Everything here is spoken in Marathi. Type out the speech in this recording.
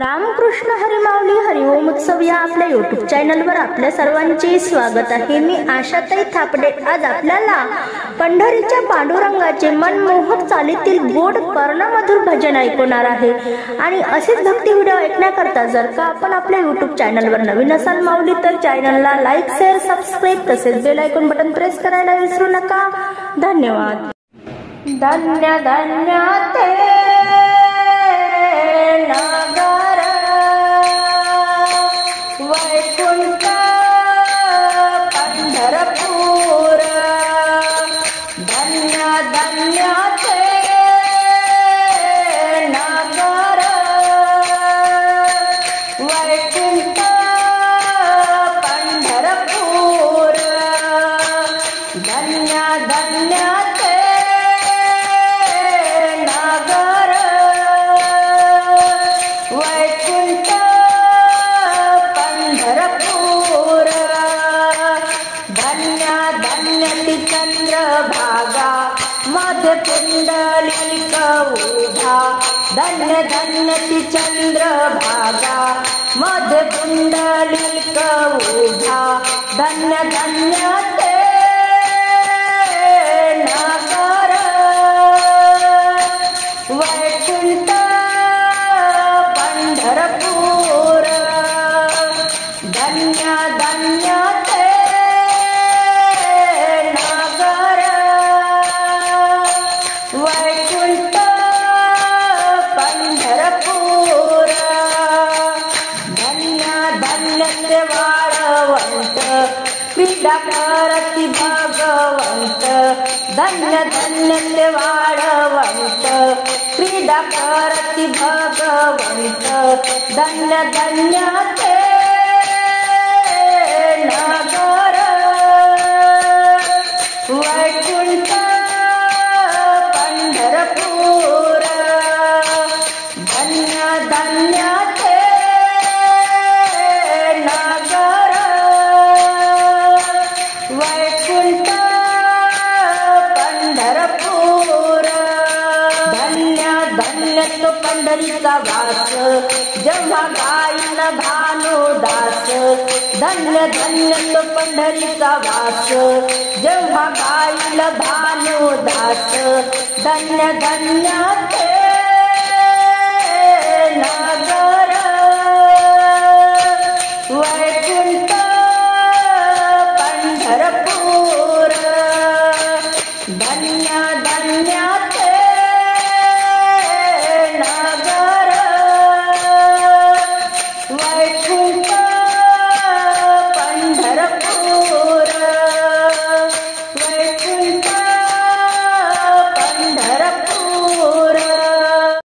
रामकृष्ण हरी माऊली हरिओम उत्सव या आपल्या YouTube चॅनलवर आपल्या सर्वांचे स्वागत आहे। मी आशाताई थापडे आज आपल्याला पंढरीच्या पांडुरंगाचे मनमोहक चालीतील गोड कर्णमधुर भजन ऐकवणार आहे। आणि असेच भक्ती व्हिडिओ ऐकण्याकरता जर का आपण आपल्या YouTube चॅनलवर नवीन असाल माऊली तर चॅनलला लाईक शेअर सबस्क्राइब तसेच बेल आयकॉन बटन प्रेस करायला विसरू नका। धन्यवाद। धन्य धन्य ते नगर वैकुंठ पंढरपूर धन्य धन्य ते नगर वैकुंठ पंढरपूर धन्य धन्य ते नगर वैकुंठ पंढरपूर धन्य धन्य ती चंद्रभागा मध्य पुंडलिक उभा धन्य धन्य ती चंद्रभागा मध्य पुंडलिक उभा धन्य धन्य ते नगर वैकुंठ पंढरपूर धन्य धन्य ते नगर वैकुंठ पंढरपूर धन्य धन्य ते वाळवंट क्रीडा करती भगवंत धन्य धन्य ते वाळवंट क्रीडा करती भगवंत धन्य धन्य ते नगर वैकुंठ पंढरपूर धन्य धन्य ते नगर वैकुंठ पंढरपूर धन्य धन्य तो पंढरीचा वास जेव्हा गायन भानुदास धन्य धन्य तो पंढरीचा वास जेव्हा गायन भानुदास धन्य धन्य ते